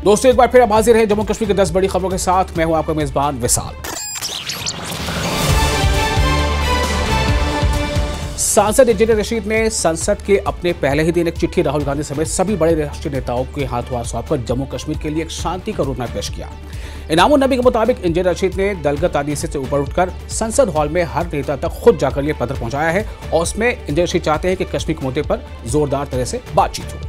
दोस्तों एक बार फिर अब हाजिर है जम्मू कश्मीर की 10 बड़ी खबरों के साथ। मैं हूं आपका मेजबान विशाल। सांसद इंजीनियर रशीद ने संसद के अपने पहले ही दिन एक चिट्ठी राहुल गांधी समेत सभी बड़े राष्ट्रीय नेताओं के हाथों हाथ सौंपकर जम्मू कश्मीर के लिए एक शांति का रोडमैप पेश किया। इनामुन नबी के मुताबिक इंजीनियर रशीद ने दलगत आदेश से ऊपर उठकर संसद हॉल में हर नेता तक खुद जाकर ये पत्र पहुंचाया है और उसमें इंजीनियर रशीद चाहते हैं कि कश्मीर के मुद्दे पर जोरदार तरह से बातचीत हो।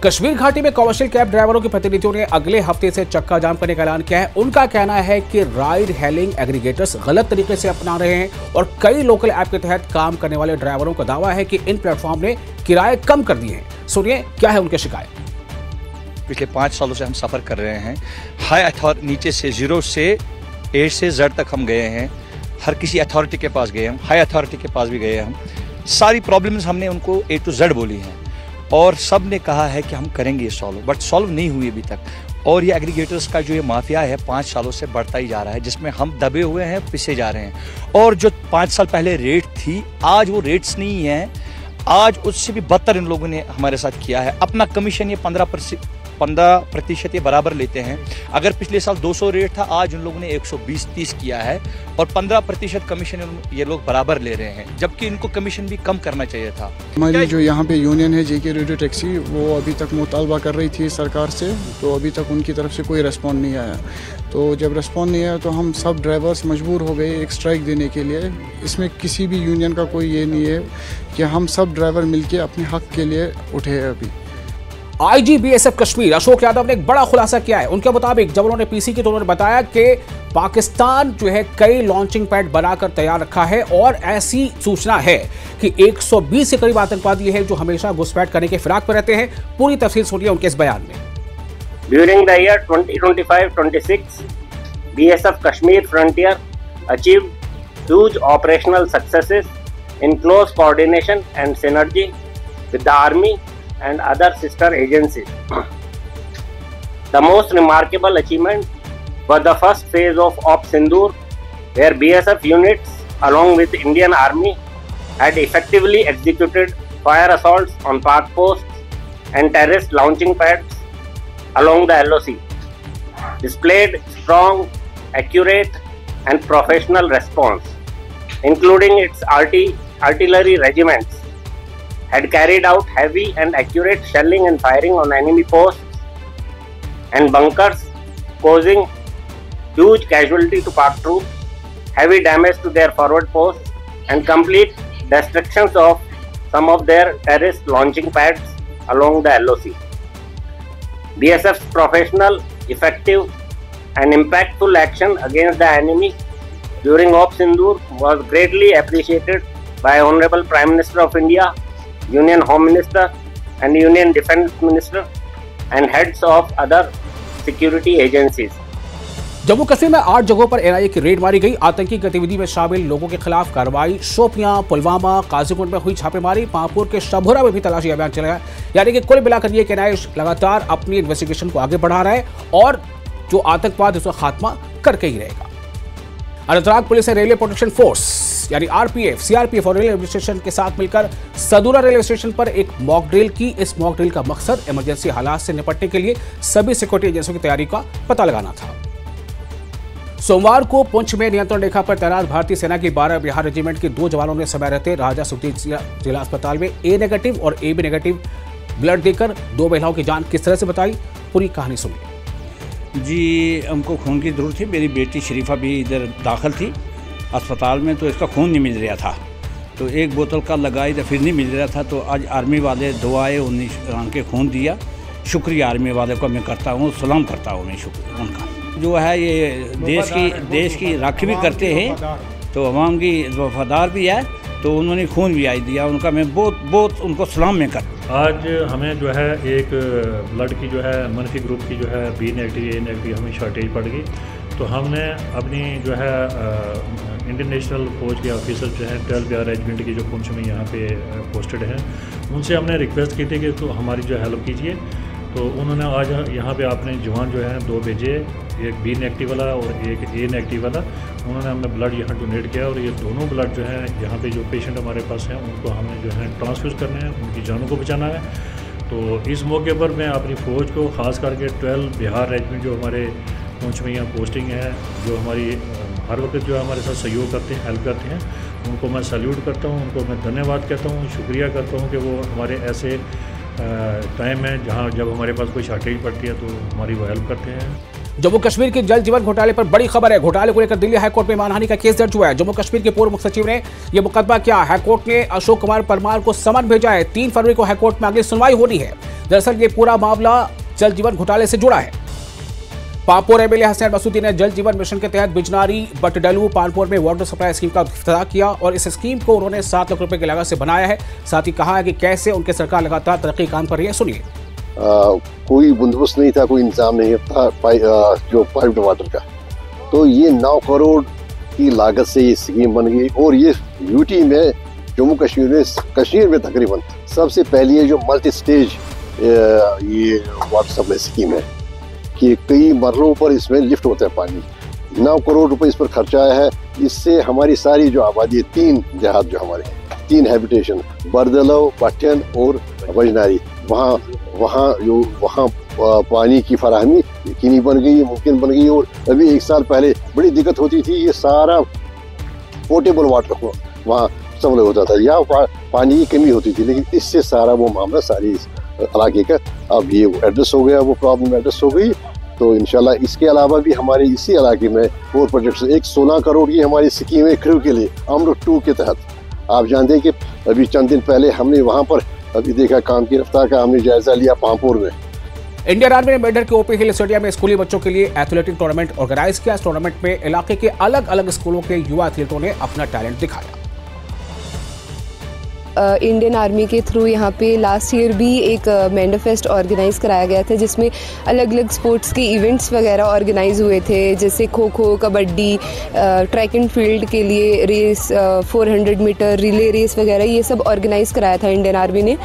कश्मीर घाटी में कमर्शियल कैब ड्राइवरों के प्रतिनिधियों ने अगले हफ्ते से चक्का जाम करने का ऐलान किया है। उनका कहना है कि राइड हेलिंग एग्रीगेटर्स गलत तरीके से अपना रहे हैं और कई लोकल ऐप के तहत काम करने वाले ड्राइवरों का दावा है कि इन प्लेटफॉर्म ने किराए कम कर दिए हैं। सुनिए क्या है उनकी शिकायत। पिछले 5 सालों से हम सफ़र कर रहे हैं। हाई अथॉरिटी नीचे से 0 से A से Z तक हम गए हैं। हर किसी अथॉरिटी के पास गए हम, हाई अथॉरिटी के पास भी गए हम। सारी प्रॉब्लम्स हमने उनको A to Z बोली हैं और सब ने कहा है कि हम करेंगे सॉल्व, बट सॉल्व नहीं हुई अभी तक। और ये एग्रीगेटर्स का जो ये माफिया है 5 सालों से बढ़ता ही जा रहा है, जिसमें हम दबे हुए हैं, पिसे जा रहे हैं। और जो 5 साल पहले रेट थी, आज वो रेट्स नहीं है। आज उससे भी बदतर इन लोगों ने हमारे साथ किया है। अपना कमीशन ये 15% ये बराबर लेते हैं। अगर पिछले साल 200 रेट था, आज उन लोगों ने 120-30 किया है और 15% कमीशन ये लोग बराबर ले रहे हैं, जबकि इनको कमीशन भी कम करना चाहिए था। हमारी जो यहाँ पे यूनियन है जेके रेडियो टैक्सी, वो अभी तक मुतालबा कर रही थी सरकार से, तो अभी तक उनकी तरफ से कोई रिस्पॉन्स नहीं आया। तो जब रिस्पॉन्स नहीं आया तो हम सब ड्राइवर्स मजबूर हो गए एक स्ट्राइक देने के लिए। इसमें किसी भी यूनियन का कोई ये नहीं है कि हम सब ड्राइवर मिलके अपने हक के लिए उठे हैं। अभी आईजी बीएसएफ कश्मीर अशोक यादव ने एक बड़ा खुलासा किया है। उनके मुताबिक जब उन्होंने पीसी की तो उन्होंने बताया कि पाकिस्तान जो है कई लॉन्चिंग पैड बनाकर तैयार रखा है और ऐसी सूचना है कि 120 के करीब आतंकवादी है जो हमेशा घुसपैठ करने के फिराक पर रहते हैं। पूरी तफसील सुनिए उनके इस बयान में। During the year 2025-26 BSF Kashmir Frontier achieved huge operational successes in close coordination and synergy with the Army and other sister agencies. The most remarkable achievement was the first phase of Op Sindoor, where BSF units along with Indian Army had effectively executed fire assaults on park posts and terrorist launching pads along the LOC, displayed strong, accurate and professional response, including its artillery regiments had carried out heavy and accurate shelling and firing on enemy posts and bunkers, causing huge casualty to Pak troops, heavy damage to their forward posts, and complete destructions of some of their terrorist launching pads along the LOC. BSF's professional, effective, and impactful action against the enemy during Op Sindoor was greatly appreciated by Honorable Prime Minister of India, Union Home Minister and Union Defence Minister and heads of other security agencies. Jammu Kashmir में 8 जगहों पर NIA की red मारी गई। आतंकी गतिविधि में शामिल लोगों के खिलाफ कार्रवाई। शोपियां, पुलवामा, काजीगुंड में हुई छापेमारी। पांपुर के शभुरा में भी तलाशी अभियान चलाया। यानी कि कुल मिलाकर ये एनआईए लगातार अपनी इन्वेस्टिगेशन को आगे बढ़ा रहा है और जो आतंकवाद उसका खात्मा करके ही रहेगा। अनंतनाग पुलिस ने रेलवे प्रोटेक्शन फोर्स यानी आरपीएफ, सीआरपीएफ और रेलवे एडमिनिस्ट्रेशन के साथ मिलकर सदूरा रेलवे स्टेशन पर एक मॉक ड्रिल की। इस मॉक ड्रिल का मकसद इमरजेंसी हालात से निपटने के लिए सभी सिक्योरिटी एजेंसियों की तैयारी का पता लगाना था। सोमवार को पुंछ में नियंत्रण रेखा पर तैनात भारतीय सेना की 12 बिहार रेजिमेंट के 2 जवानों ने समय रहते राजा सुखदेव जिला अस्पताल में A नेगेटिव और AB नेगेटिव ब्लड देकर 2 महिलाओं की जान किस तरह से बताई, पूरी कहानी सुनिए। जी, हमको खून की ज़रूरत थी। मेरी बेटी शरीफा भी इधर दाखिल थी अस्पताल में, तो इसका खून नहीं मिल रहा था, तो 1 बोतल का लगाई तो फिर नहीं मिल रहा था। तो आज आर्मी वाले 2 आए, उनके खून दिया। शुक्रिया आर्मी वाले को मैं करता हूँ, सलाम करता हूँ मैं शुक्रिया उनका। जो है ये देश की राखी भी करते हैं, तो अवाम की वफादार भी है, तो उन्होंने खून भी आई दिया। उनका मैं बहुत उनको सलाम में करता। आज हमें जो है एक ब्लड की जो है मनफी ग्रुप की जो है B नेगेटिव A नेगेटिव हमें शॉर्टेज पड़ गई। तो हमने अपनी जो है इंडियन नेशनल फौज के ऑफिसर जो हैं 12 बिहार रेजिमेंट की जो पुंछ में यहाँ पे पोस्टेड हैं, उनसे हमने रिक्वेस्ट की थी कि तो हमारी जो हेल्प कीजिए। तो उन्होंने आज यहाँ पे अपने जवान जो हैं 2 भेजे, एक B नेगेटिव वाला और एक A नेगेटिव वाला। उन्होंने हमें ब्लड यहाँ डोनेट किया और ये दोनों ब्लड जो है यहाँ पे जो पेशेंट हमारे पास हैं उनको हमें जो है ट्रांसफ्यूज़ करने हैं, उनकी जानों को बचाना है। तो इस मौके पर मैं अपनी फ़ौज को ख़ास करके 12 बिहार रेजिमेंट जो हमारे पूंछ में यहाँ पोस्टिंग है, जो हमारी हर वक्त जो हमारे साथ सहयोग करते हैं, हेल्प करते हैं, उनको मैं सैल्यूट करता हूँ, उनको मैं धन्यवाद कहता हूँ, शुक्रिया करता हूँ कि वो हमारे ऐसे टाइम है जहाँ जब हमारे पास कोई शॉर्टेज पड़ती है तो हमारी वो हेल्प करते हैं। जम्मू कश्मीर के जल जीवन घोटाले पर बड़ी खबर है। घोटाले को लेकर दिल्ली हाईकोर्ट में मानहानि का केस दर्ज हुआ है। जम्मू कश्मीर के पूर्व मुख्य सचिव ने यह मुकदमा किया। हाईकोर्ट ने अशोक कुमार परमार को समन भेजा है। 3 फरवरी को हाईकोर्ट में अगली सुनवाई होनी है। दरअसल ये पूरा मामला जल जीवन घोटाले से जुड़ा है। पांपोर एमएलए हसनैन मसूदी ने जल जीवन मिशन के तहत बिजनारी बटडलू पानपुर में वाटर सप्लाई स्कीम का इफ्तिताह किया और इस स्कीम को उन्होंने 7 लाख रुपए की लागत से बनाया है। साथ ही कहा है कि कैसे उनकी सरकार लगातार तरक्की काम कर रही है। सुनिए। कोई बंदोबस्त नहीं था, कोई इंतजाम नहीं था जो पाइप्ड वाटर का। तो ये 9 करोड़ की लागत से ये स्कीम बन गई और ये यूटी में जम्मू कश्मीर में तकरीबन सबसे पहली है जो मल्टी स्टेज ये वाटर सप्लाई स्कीम है कि कई मरलों पर इसमें लिफ्ट होता है पानी। 9 करोड़ रुपए इस पर खर्चा आया है। इससे हमारी सारी जो आबादी है, 3 देहात जो हमारे 3 हैबिटेशन बरदलो, पट्टन और बजनारी, वहाँ पानी की फराहमी यकीनी बन गई, मुमकिन बन गई। और अभी 1 साल पहले बड़ी दिक्कत होती थी, ये सारा पोर्टेबल वाटर वहाँ सप्लाई होता था, यहाँ पानी की कमी होती थी। लेकिन इससे सारा वो मामला सारी इलाके का अब ये एड्रेस हो गया, वो प्रॉब्लम एड्रेस हो गई। तो इंशाल्लाह इसके अलावा भी हमारे इसी इलाके में और प्रोजेक्ट्स, एक 16 करोड़ की हमारी स्कीम है क्रू के लिए अमृत 2 के तहत। आप जानते हैं कि अभी चंद दिन पहले हमने वहाँ पर अभी देखा काम की रफ्तार का हमने जायजा लिया पांपोर में। इंडियन आर्मी ने मेडर के ओपी हिल स्टेडियम में स्कूली बच्चों के लिए एथलेटिक टूर्नामेंट ऑर्गेनाइज किया। इस टूर्नामेंट में इलाके के अलग अलग स्कूलों के युवा एथलीटों ने अपना टैलेंट दिखाया। इंडियन आर्मी के थ्रू यहाँ पे लास्ट ईयर भी एक मेंढर फेस्ट ऑर्गेनाइज़ कराया गया था, जिसमें अलग अलग स्पोर्ट्स के इवेंट्स वगैरह ऑर्गेनाइज हुए थे, जैसे kho kho, kabaddi, track and field के लिए रेस, 400 मीटर रिले रेस वगैरह, ये सब ऑर्गेनाइज़ कराया था इंडियन आर्मी ने।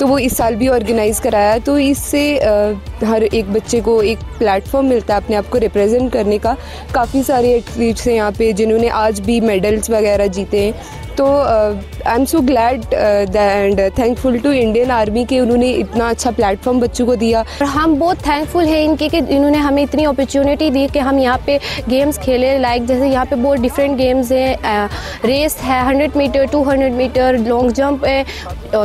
तो वो इस साल भी ऑर्गेनाइज़ कराया। तो इससे हर एक बच्चे को एक प्लेटफॉर्म मिलता है अपने आप को रिप्रेजेंट करने का। काफ़ी सारे एथलीट्स हैं यहाँ पे जिन्होंने आज भी मेडल्स वगैरह जीते हैं। तो I am so glad and thankful to Indian army के उन्होंने इतना अच्छा प्लेटफॉर्म बच्चों को दिया। और हम बहुत थैंकफुल हैं इनके कि इन्होंने हमें इतनी अपॉर्चुनिटी दी कि हम यहाँ पे गेम्स खेले। लाइक जैसे यहाँ पे बहुत डिफरेंट गेम्स हैं, रेस है, 100 मीटर, 200 मीटर, लॉन्ग जंप है,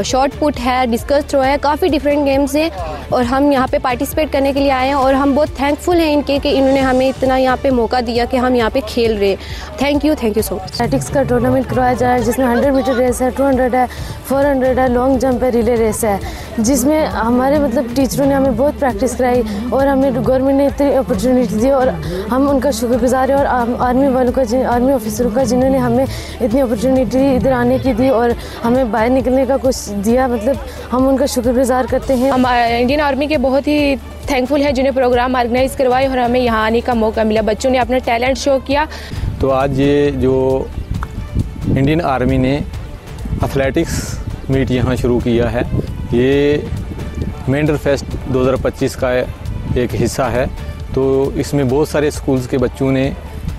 शॉर्ट पुट है, डिस्कस थ्रो है, काफ़ी डिफरेंट गेम्स हैं और हम यहाँ पे पार्टिसिपेट करने के लिए आए हैं। और हम बहुत थैंकफुल हैं इनके कि इन्होंने हमें इतना यहाँ पे मौका दिया कि हम यहाँ पे खेल रहे। Thank you so much. Athletics का टूर्नामेंट करवाया जा रहा है जिसमें 100 मीटर रेस है, 200 है, 400 है, लॉन्ग जंप है, रिले रेस है, जिसमें हमारे मतलब टीचरों ने हमें बहुत प्रैक्टिस कराई और हमें गवर्नमेंट ने इतनी अपॉर्चुनिटी दी और हम उनका शुक्रगुजार है। और आर्मी वालों का, आर्मी ऑफिसरों का, जिन्होंने हमें इतनी अपॉर्चुनिटी इधर आने की दी और हमें बाहर निकलने का कुछ दिया, मतलब हम उनका शुक्रगुजार करते हैं। हम इंडियन आर्मी के बहुत ही थैंकफुल है जिन्हें प्रोग्राम ऑर्गेनाइज करवाए और हमें यहाँ आने का मौका मिला। बच्चों ने अपना टैलेंट शो किया। तो आज ये जो इंडियन आर्मी ने एथलेटिक्स मीट यहाँ शुरू किया है, ये मेंढर फेस्ट 2025 का एक हिस्सा है। तो इसमें बहुत सारे स्कूल्स के बच्चों ने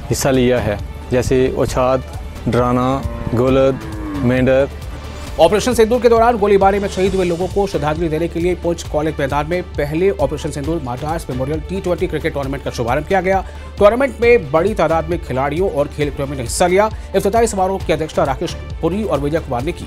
हिस्सा लिया है, जैसे ओछाद, डराना, गोलद, मेंढर। ऑपरेशन सिंदूर के दौरान गोलीबारी में शहीद हुए लोगों को श्रद्धांजलि देने के लिए पुंछ कॉलेज मैदान में पहले ऑपरेशन सिंदूर मार्टार्स मेमोरियल T20 क्रिकेट टूर्नामेंट का शुभारंभ किया गया। टूर्नामेंट में बड़ी तादाद में खिलाड़ियों और खेल प्रेमियों ने हिस्सा लिया। इफ्तिताही समारोह की अध्यक्षता राकेश पुरी और विजय कुमार ने की।